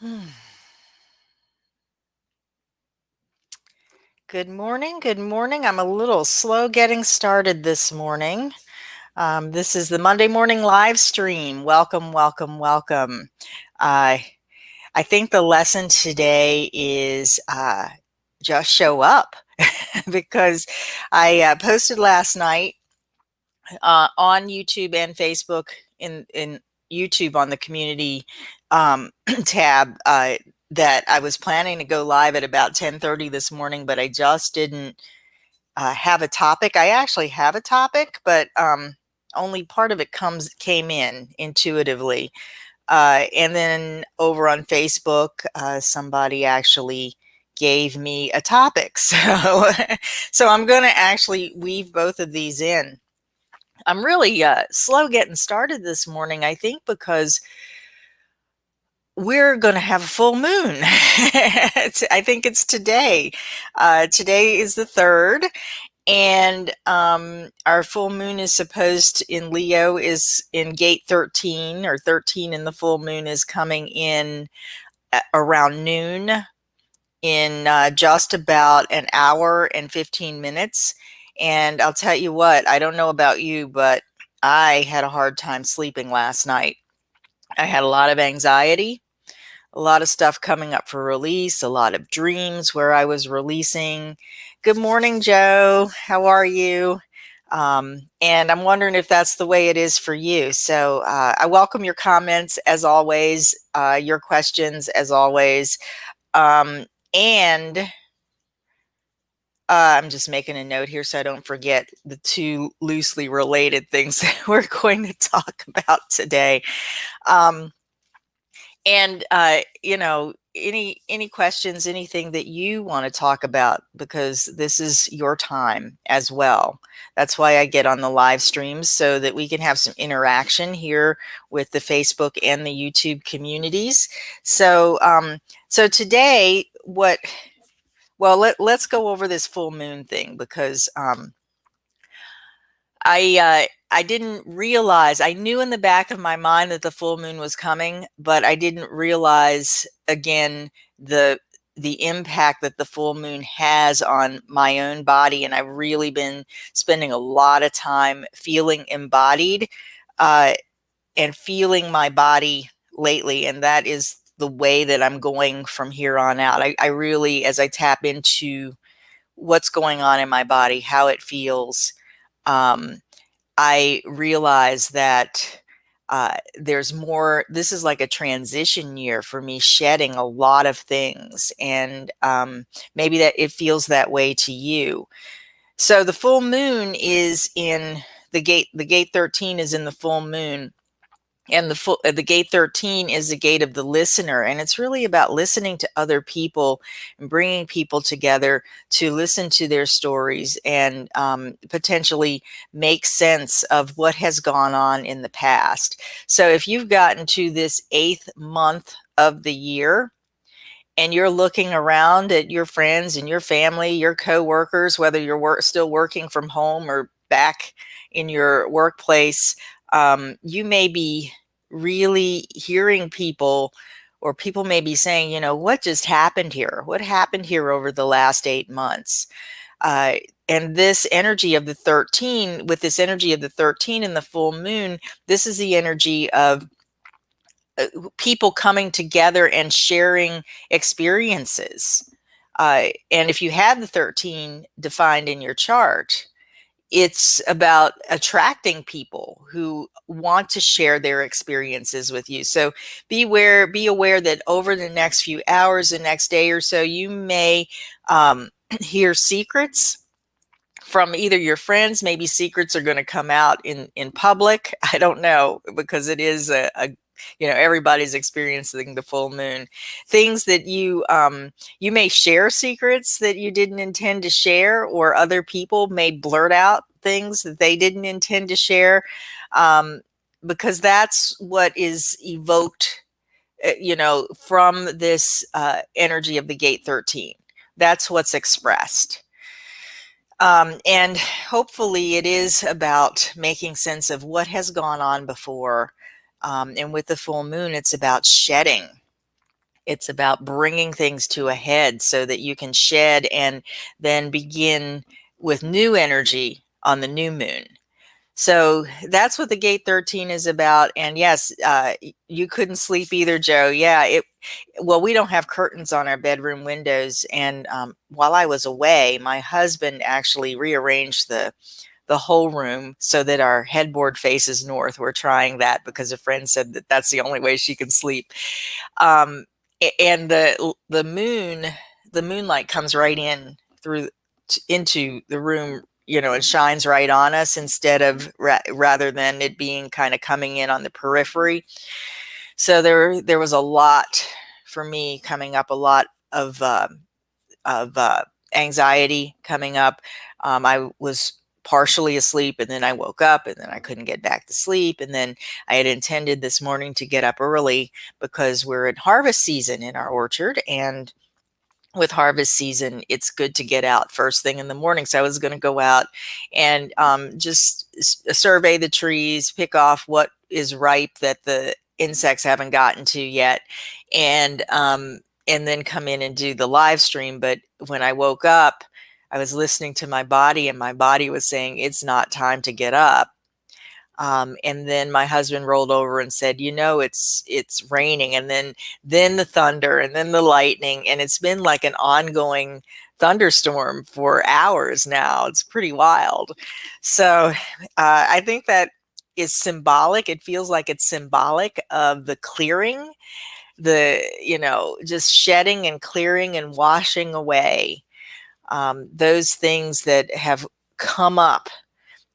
Hmm. Good morning. Good morning. I'm a little slow getting started this morning. This is the Monday morning live stream. Welcome, welcome, welcome. I I think the lesson today is just show up because I posted last night on YouTube and Facebook in YouTube on the community tab that I was planning to go live at about 10:30 this morning, but I just didn't have a topic. I actually have a topic, but only part of it came in intuitively. And then over on Facebook, somebody actually gave me a topic, so I'm going to actually weave both of these in. I'm really slow getting started this morning, I think, because we're going to have a full moon. I think it's today. Today is the 3rd, and our full moon is supposed in Leo is in gate 13, or 13 in the full moon is coming in around noon in just about an hour and 15 minutes. And I'll tell you what, I don't know about you, but I had a hard time sleeping last night. I had a lot of anxiety, a lot of stuff coming up for release, a lot of dreams where I was releasing. Good morning, Joe. How are you? And I'm wondering if that's the way it is for you. So I welcome your comments as always, your questions as always. And I'm just making a note here so I don't forget the two loosely related things that we're going to talk about today. Um, and any questions, anything that you want to talk about, because this is your time as well. That's why I get on the live streams, so that we can have some interaction here with the Facebook and the YouTube communities. So today, let's go over this full moon thing, because I didn't realize. I knew in the back of my mind that the full moon was coming, but I didn't realize, again, the impact that the full moon has on my own body. And I've really been spending a lot of time feeling embodied uh, and feeling my body lately, and that is the way that I'm going from here on out. I really, as I tap into what's going on in my body, how it feels, um, I realize that there's more. This is like a transition year for me, shedding a lot of things, and maybe that it feels that way to you. So the full moon is in the gate. The gate 13 is in the full moon, and the gate 13 is the gate of the listener, and it's really about listening to other people and bringing people together to listen to their stories and potentially make sense of what has gone on in the past. So if you've gotten to this 8th month of the year and you're looking around at your friends and your family, your coworkers, whether you're still working from home or back in your workplace, you may be really hearing people, or people may be saying, what just happened here? What happened here over the last 8 months? Uh, and this energy of the 13, with this energy of the 13 in the full moon, this is the energy of people coming together and sharing experiences. And if you have the 13 defined in your chart, it's about attracting people who want to share their experiences with you. So be aware that over the next few hours, the next day or so, you may hear secrets from either your friends. Maybe secrets are going to come out in public. I don't know, because it is everybody's experiencing the full moon. Things that you may share secrets that you didn't intend to share, or other people may blurt out things that they didn't intend to share, because that's what is evoked from this energy of the gate 13. That's what's expressed. And hopefully it is about making sense of what has gone on before. And with the full moon, it's about shedding. It's about bringing things to a head so that you can shed and then begin with new energy on the new moon. So that's what the gate 13 is about. And yes, you couldn't sleep either, Joe. Yeah, well, we don't have curtains on our bedroom windows. And while I was away, my husband actually rearranged the whole room so that our headboard faces north. We're trying that because a friend said that that's the only way she can sleep. Um, and the moonlight comes right in through into the room, it shines right on us instead of rather than it being kind of coming in on the periphery. So there was a lot for me coming up, a lot of anxiety coming up. I was partially asleep, and then I woke up, and then I couldn't get back to sleep. And then I had intended this morning to get up early because we're in harvest season in our orchard, and with harvest season, it's good to get out first thing in the morning. So I was going to go out and just survey the trees, pick off what is ripe that the insects haven't gotten to yet, and then come in and do the live stream. But when I woke up, I was listening to my body, and my body was saying it's not time to get up. And then my husband rolled over and said, it's raining, and then the thunder, and then the lightning, and it's been like an ongoing thunderstorm for hours now. It's pretty wild. So I think that is symbolic. It feels like it's symbolic of the clearing, just shedding and clearing and washing away those things that have come up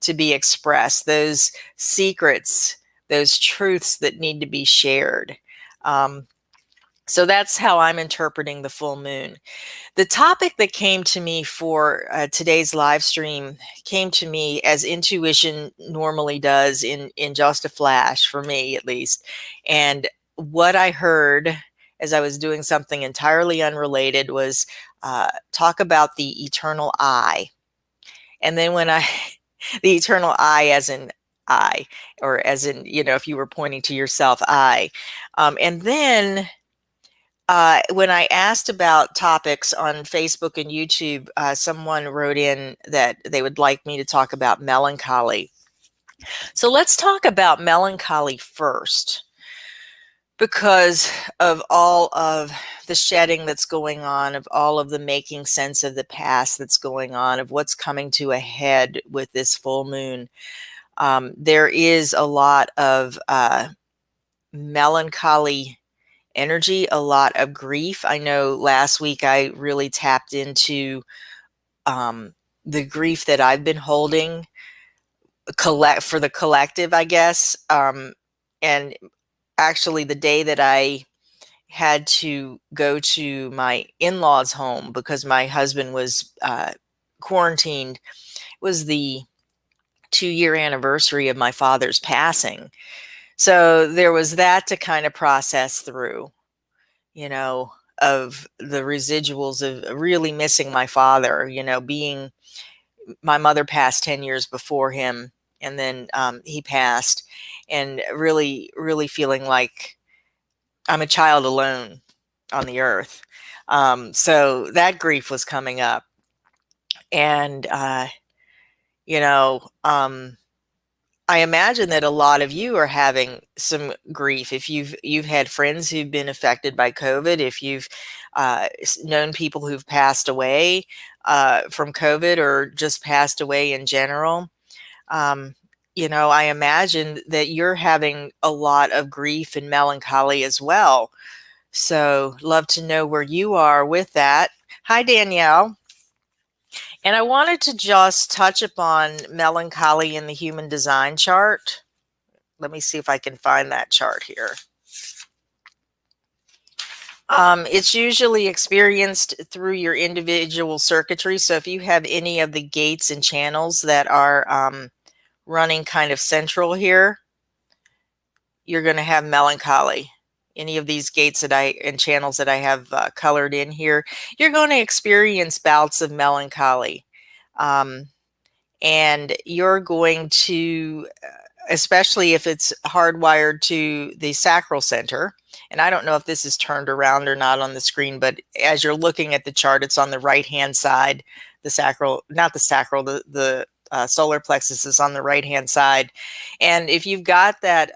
to be expressed, those secrets, those truths that need to be shared. So that's how I'm interpreting the full moon. The topic that came to me for today's live stream came to me as intuition normally does in just a flash, for me at least. And what I heard as I was doing something entirely unrelated was talk about the eternal I. And then the eternal I as in I, or as in, if you were pointing to yourself, I. And then when I asked about topics on Facebook and YouTube, someone wrote in that they would like me to talk about melancholy. So let's talk about melancholy first, because of all of the shedding that's going on, of all of the making sense of the past that's going on, of what's coming to a head with this full moon. There is a lot of melancholy energy, a lot of grief. I know last week I really tapped into the grief that I've been holding for the collective, I guess. And actually, the day that I had to go to my in-laws' home because my husband was quarantined was the 2-year anniversary of my father's passing. So there was that to kind of process through, of the residuals of really missing my father, being my mother passed 10 years before him, and then he passed, and really, really feeling like I'm a child alone on the earth. So that grief was coming up. And, I imagine that a lot of you are having some grief. If you've had friends who've been affected by COVID, if you've known people who've passed away from COVID or just passed away in general, I imagine that you're having a lot of grief and melancholy as well. So love to know where you are with that. Hi, Danielle. And I wanted to just touch upon melancholy in the human design chart. Let me see if I can find that chart here. It's usually experienced through your individual circuitry. So if you have any of the gates and channels that are running kind of central here, you're going to have melancholy. Any of these gates and channels that I have colored in here, you're going to experience bouts of melancholy. And you're going to especially if it's hardwired to the sacral center. And I don't know if this is turned around or not on the screen, but as you're looking at the chart, it's on the right-hand side. The sacral, not the sacral, the solar plexus is on the right-hand side. And if you've got that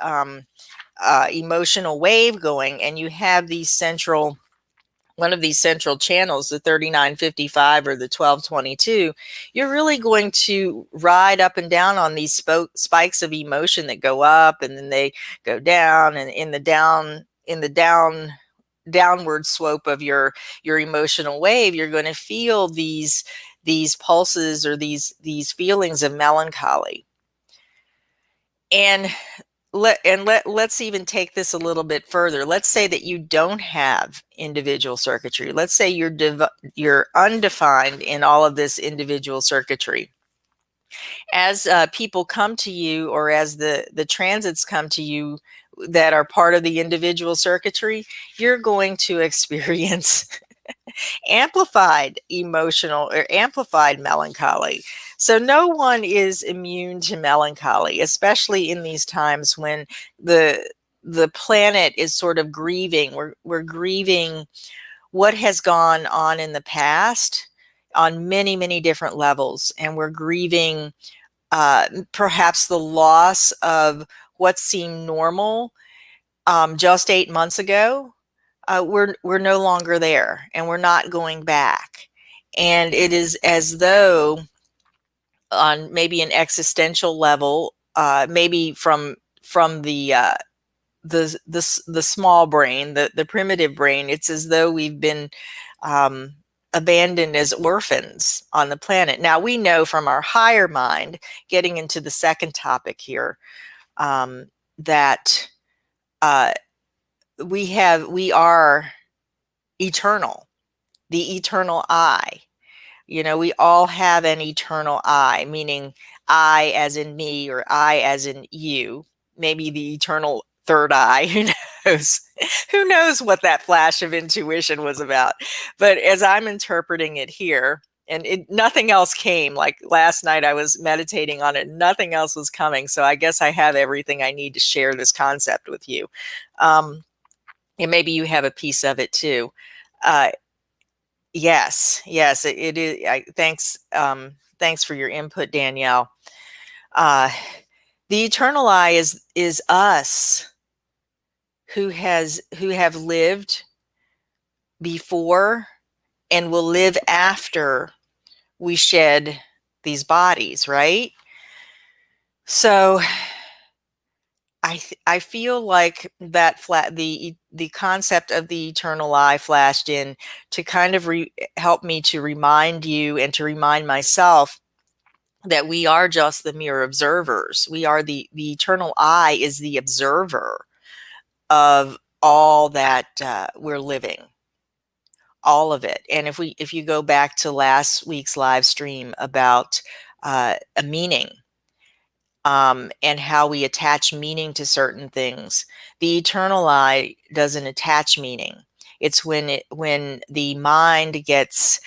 emotional wave going and you have these central, one of these central channels, the 3955 or the 1222, you're really going to ride up and down on these spikes of emotion that go up and then they go down, and in the downward slope of your emotional wave, you're going to feel these pulses or these feelings of melancholy. And let's even take this a little bit further. Let's say that you don't have individual circuitry. Let's say you're undefined in all of this individual circuitry. As people come to you, or as the transits come to you that are part of the individual circuitry, you're going to experience amplified emotional or amplified melancholy. So no one is immune to melancholy, especially in these times when the planet is sort of grieving. We're grieving what has gone on in the past on many, many different levels, and we're grieving perhaps the loss of what seemed normal just 8 months ago. We're no longer there, and we're not going back. And it is as though, on maybe an existential level, maybe from the small brain, the primitive brain, it's as though we've been abandoned as orphans on the planet. Now, we know from our higher mind, getting into the second topic here, that we are eternal, the eternal I. You know, we all have an eternal I, meaning I as in me, or I as in you, maybe the eternal third eye. Who knows? Who knows what that flash of intuition was about? But as I'm interpreting it here, and nothing else came. Like last night, I was meditating on it. Nothing else was coming. So I guess I have everything I need to share this concept with you. And maybe you have a piece of it too. Yes, it is. Thanks for your input, Danielle. The eternal I is us who have lived before and will live after we shed these bodies, right? So I feel like that the concept of the eternal I flashed in to kind of help me to remind you and to remind myself that we are just the mere observers. We are the eternal I is the observer of all that we're living, all of it. And if you go back to last week's live stream about a meaning, and how we attach meaning to certain things. The eternal I doesn't attach meaning. It's when the mind gets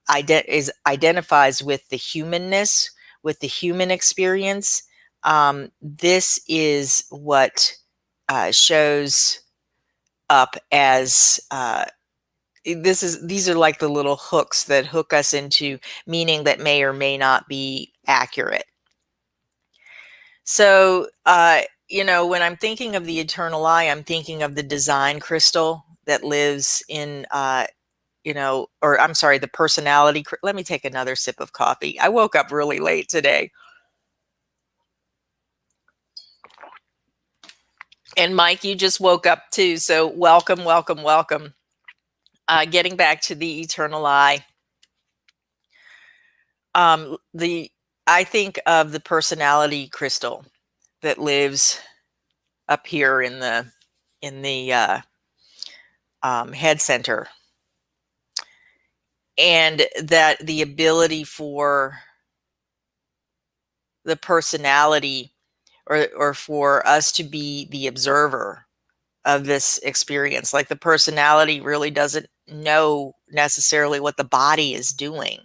identifies with the humanness, with the human experience. This is what shows up as these are like the little hooks that hook us into meaning that may or may not be accurate. So, when I'm thinking of the eternal I, I'm thinking of the design crystal that lives in, or I'm sorry, the personality. Let me take another sip of coffee. I woke up really late today. And Mike, you just woke up too. So welcome, welcome, welcome. Getting back to the eternal I. I think of the personality crystal that lives up here in the head center, and that the ability for the personality or for us to be the observer of this experience. Like the personality really doesn't know necessarily what the body is doing.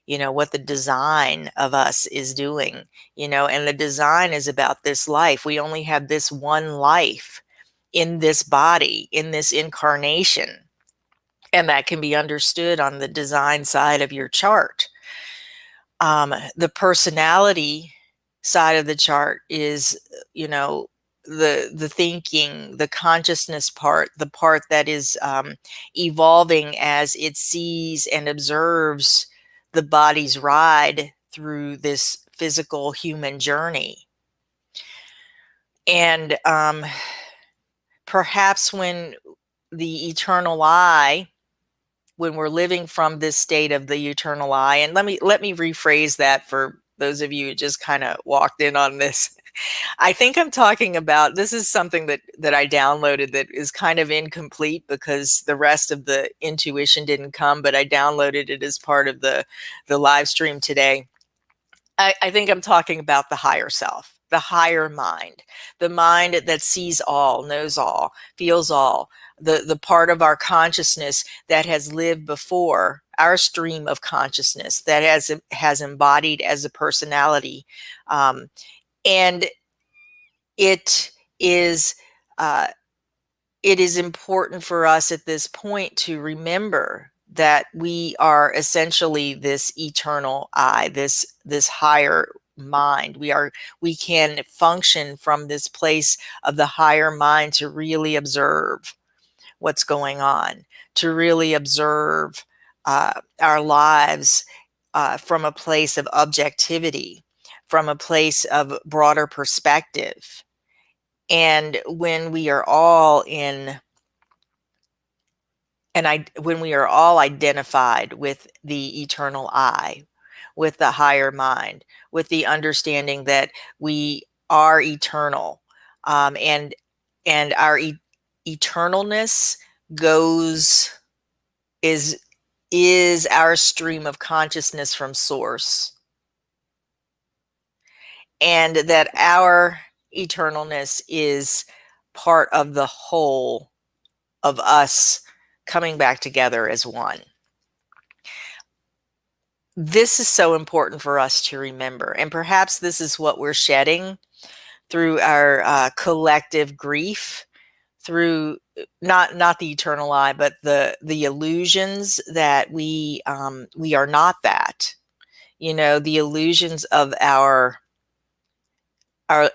what the design of us is doing, and the design is about this life. We only have this one life in this body, in this incarnation. And that can be understood on the design side of your chart. The personality side of the chart is, the thinking, the consciousness part, the part that is evolving as it sees and observes the body's ride through this physical human journey. And perhaps when the eternal I, when we're living from this state of the eternal I, and let me rephrase that for those of you who just kind of walked in on this. I think I'm talking about, this is something that I downloaded that is kind of incomplete because the rest of the intuition didn't come, but I downloaded it as part of the live stream today. I think I'm talking about the higher self, the higher mind, the mind that sees all, knows all, feels all, the part of our consciousness that has lived before, our stream of consciousness that has embodied as a personality. And it is important for us at this point to remember that we are essentially this eternal I, this higher mind. We can function from this place of the higher mind to really observe what's going on, to really observe our lives from a place of objectivity, from a place of broader perspective. And when we are all when we are all identified with the eternal I, with the higher mind, with the understanding that we are eternal, and our eternalness is our stream of consciousness from source, and that our eternalness is part of the whole of us coming back together as one. This is so important for us to remember, and perhaps this is what we're shedding through our collective grief, through not the eternal I, but the illusions that we are not that, the illusions of our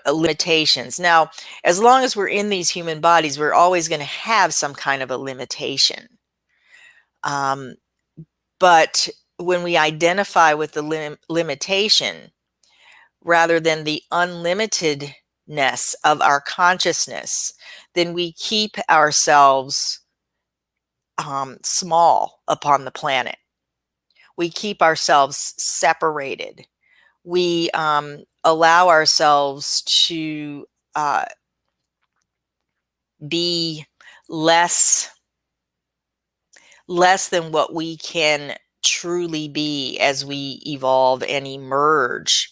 limitations. Now, as long as we're in these human bodies, we're always going to have some kind of a limitation. But when we identify with the limitation rather than the unlimitedness of our consciousness, then we keep ourselves small upon the planet. We keep ourselves separated. We allow ourselves to be less than what we can truly be as we evolve and emerge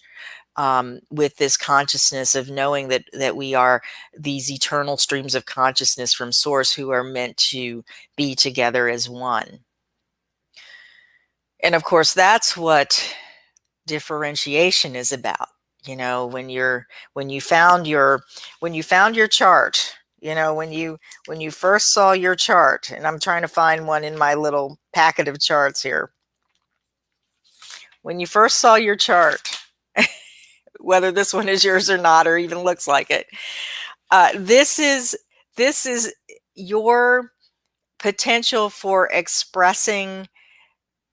with this consciousness of knowing that we are these eternal streams of consciousness from source who are meant to be together as one. And of course, that's what differentiation is about. When you found your chart, when you first saw your chart, and I'm trying to find one in my little packet of charts here. When you first saw your chart, whether this one is yours or not, or even looks like it, this is your potential for expressing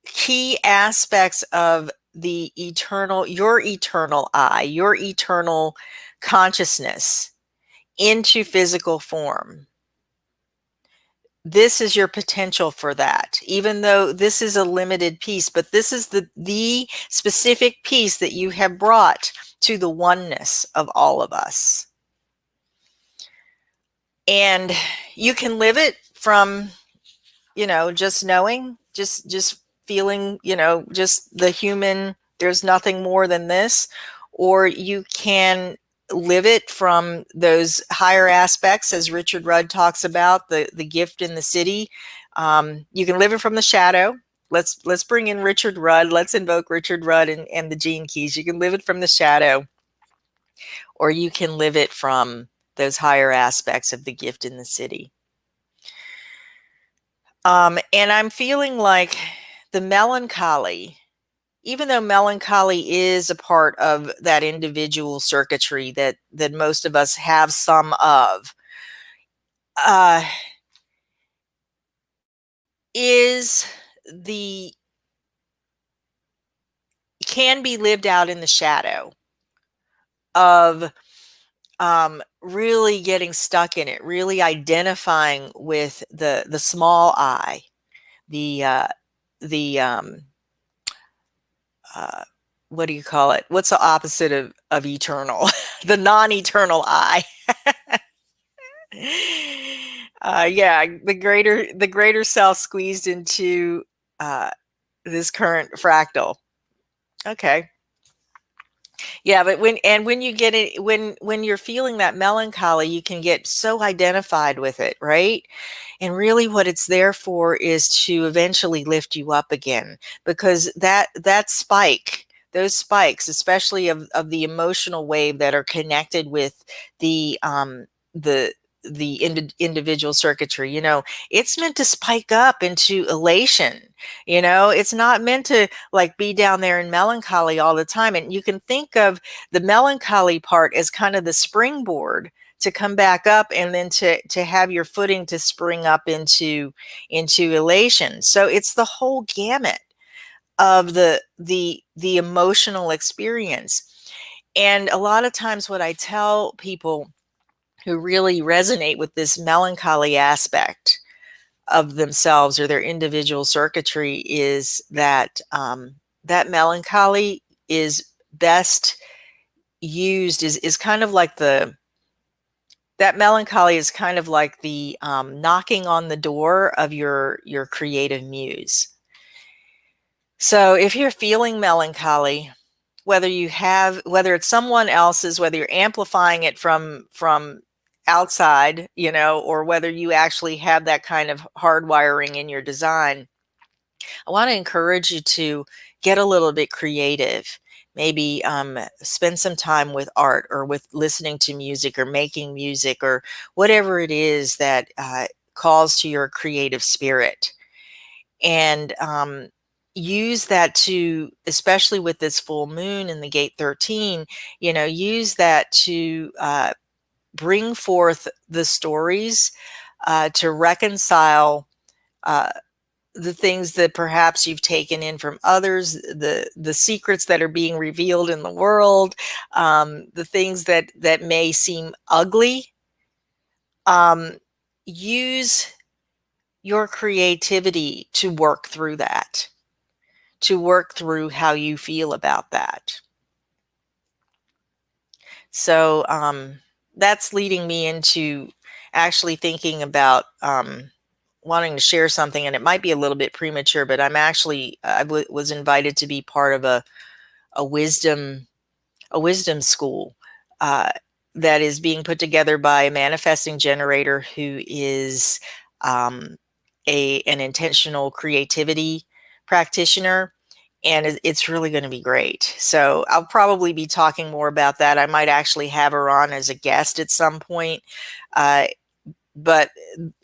key aspects of your eternal I, your eternal consciousness into physical form. This is your potential for that, even though this is a limited piece, but this is the specific piece that you have brought to the oneness of all of us. And you can live it from, just knowing, just feeling, just the human, there's nothing more than this, or you can live it from those higher aspects, as Richard Rudd talks about, the gift in the city. You can live it from the shadow, let's bring in Richard Rudd. Let's invoke Richard Rudd and the Gene Keys. You can live it from the shadow, or you can live it from those higher aspects of the gift in the city. And I'm feeling like the melancholy, even though melancholy is a part of that individual circuitry that most of us have some of, uh, is the can be lived out in the shadow of really getting stuck in it, really identifying with the small I, the the uh, what do you call it? What's the opposite of eternal? The non-eternal I. Yeah, the greater self squeezed into uh, this current fractal. Okay. Yeah, but when you get it, when you're feeling that melancholy, you can get so identified with it, right? And really what it's there for is to eventually lift you up again, because that spike, those spikes, especially of the emotional wave that are connected with the individual circuitry, it's meant to spike up into elation. It's not meant to like be down there in melancholy all the time. And you can think of the melancholy part as kind of the springboard to come back up, and then to have your footing to spring up into elation. So it's the whole gamut of the emotional experience. And a lot of times what I tell people who really resonate with this melancholy aspect of themselves or their individual circuitry is that that melancholy is best used is kind of like that melancholy is kind of like the knocking on the door of your creative muse. So if you're feeling melancholy, whether it's someone else's, whether you're amplifying it from outside, or whether you actually have that kind of hardwiring in your design, I want to encourage you to get a little bit creative. Maybe spend some time with art, or with listening to music, or making music, or whatever it is that calls to your creative spirit. And use that to, especially with this full moon in the gate 13, use that to bring forth the stories, to reconcile the things that perhaps you've taken in from others, the secrets that are being revealed in the world, the things that may seem ugly. Use your creativity to work through that, to work through how you feel about that. So that's leading me into actually thinking about wanting to share something, and it might be a little bit premature, but I was invited to be part of a wisdom school uh, that is being put together by a manifesting generator who is um, an intentional creativity practitioner, and it's really going to be great. So I'll probably be talking more about that. I might actually have her on as a guest at some point. But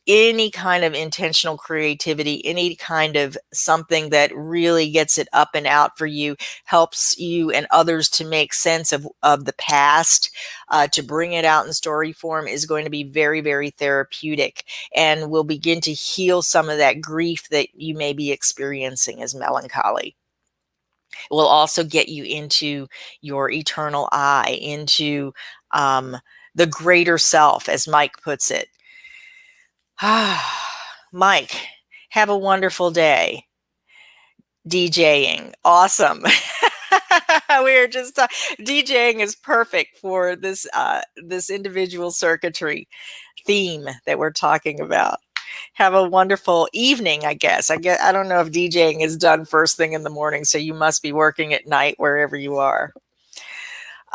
any kind of intentional creativity, any kind of something that really gets it up and out for you, helps you and others to make sense of the past, to bring it out in story form, is going to be very, very therapeutic, and will begin to heal some of that grief that you may be experiencing as melancholy. It will also get you into your eternal I, into the greater self, as Mike puts it. Mike, have a wonderful day DJing. Awesome. We are just DJing is perfect for this individual circuitry theme that we're talking about. Have a wonderful evening, I guess. I don't know if DJing is done first thing in the morning, so you must be working at night wherever you are.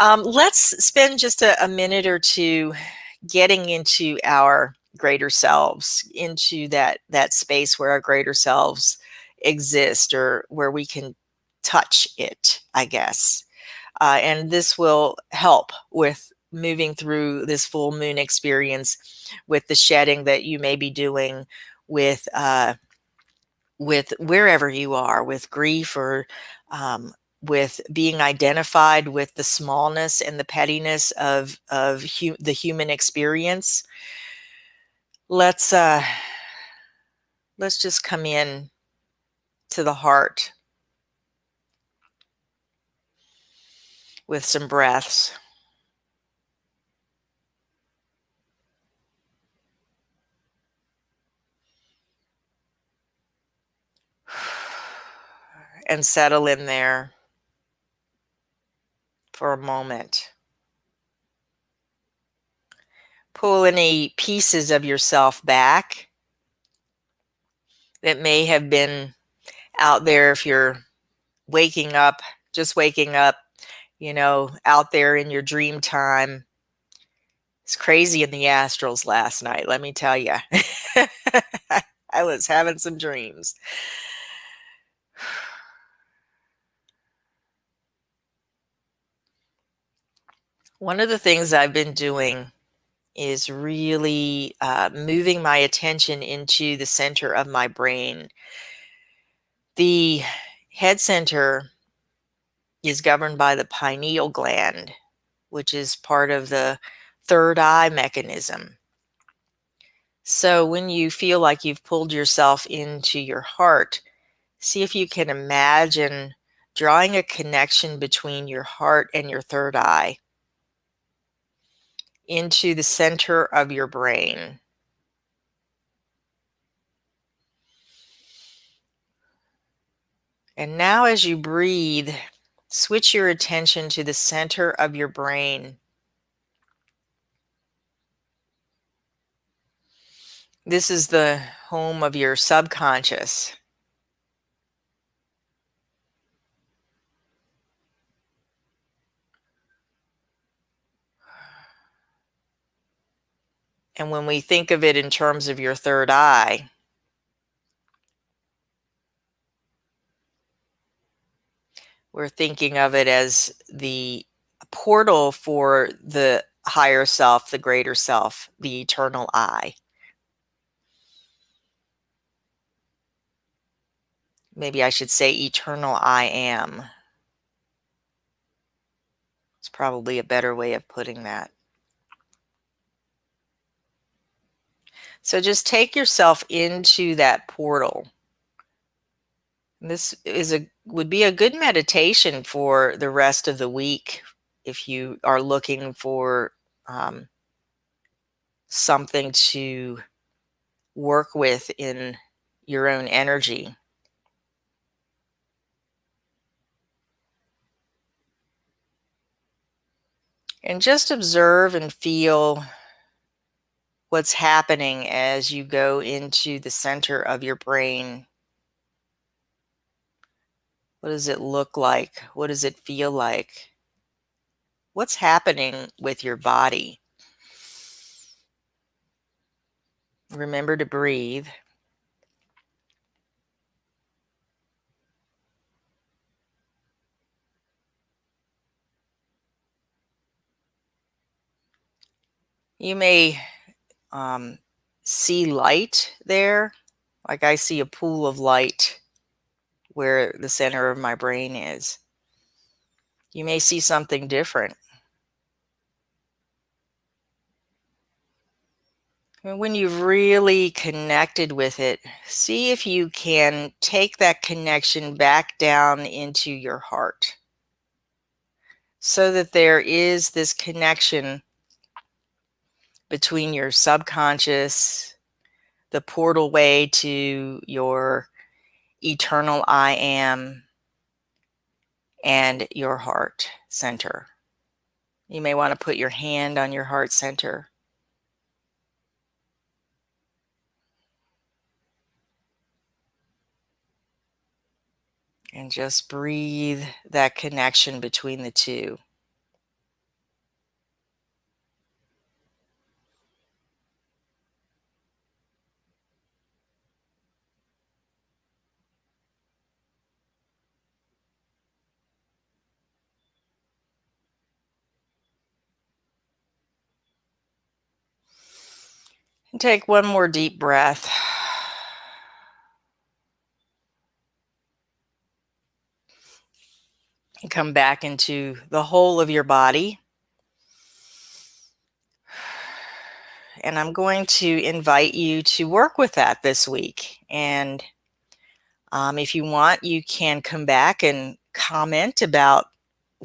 Let's spend just a minute or two getting into our greater selves, into that space where our greater selves exist, or where we can touch it, I guess. And this will help with moving through this full moon experience, with the shedding that you may be doing, with wherever you are, with grief, or with being identified with the smallness and the pettiness of the human experience. Let's just come in to the heart with some breaths. And settle in there for a moment. Pull any pieces of yourself back that may have been out there. If you're waking up, just waking up, out there in your dream time. It's crazy in the astrals last night, let me tell you. I was having some dreams. One of the things I've been doing is really moving my attention into the center of my brain. The head center is governed by the pineal gland, which is part of the third eye mechanism. So when you feel like you've pulled yourself into your heart, see if you can imagine drawing a connection between your heart and your third eye into the center of your brain. And now as you breathe, switch your attention to the center of your brain. This is the home of your subconscious. And when we think of it in terms of your third eye, we're thinking of it as the portal for the higher self, the greater self, the eternal I. Maybe I should say eternal I am. It's probably a better way of putting that. So just take yourself into that portal. This would be a good meditation for the rest of the week if you are looking for something to work with in your own energy. And just observe and feel what's happening as you go into the center of your brain. What does it look like? What does it feel like? What's happening with your body? Remember to breathe. You may see light there, like I see a pool of light where the center of my brain is. You may see something different. And when you've really connected with it, see if you can take that connection back down into your heart, so that there is this connection between your subconscious, the portal way to your eternal I am, and your heart center. You may want to put your hand on your heart center. And just breathe that connection between the two. Take one more deep breath. And come back into the whole of your body. And I'm going to invite you to work with that this week. And if you want, you can come back and comment about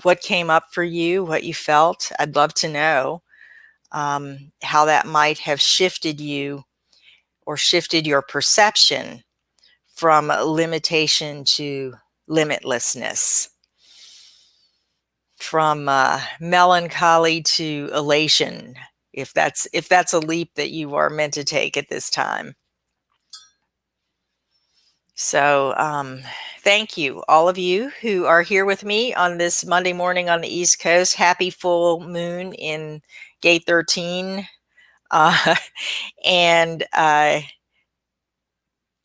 what came up for you, what you felt. I'd love to know how that might have shifted you or shifted your perception from limitation to limitlessness, from melancholy to elation, if that's a leap that you are meant to take at this time. So thank you, all of you who are here with me on this Monday morning on the East Coast. Happy full moon in Gate 13. And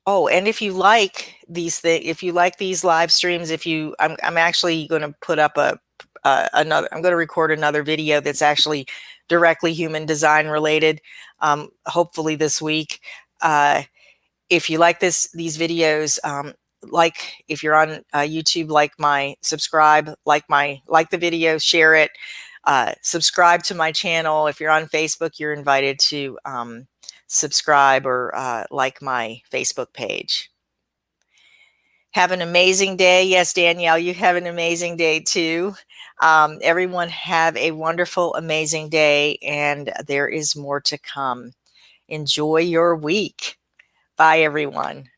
oh, and if you like these things, if you like these live streams, I'm actually going to put up I'm going to record another video that's actually directly human design related, hopefully this week. If you like these videos, like if you're on YouTube, subscribe, like the video, share it, subscribe to my channel. If you're on Facebook, you're invited to subscribe or like my Facebook page. Have an amazing day. Yes, Danielle, you have an amazing day too. Everyone have a wonderful, amazing day, and there is more to come. Enjoy your week. Bye, everyone.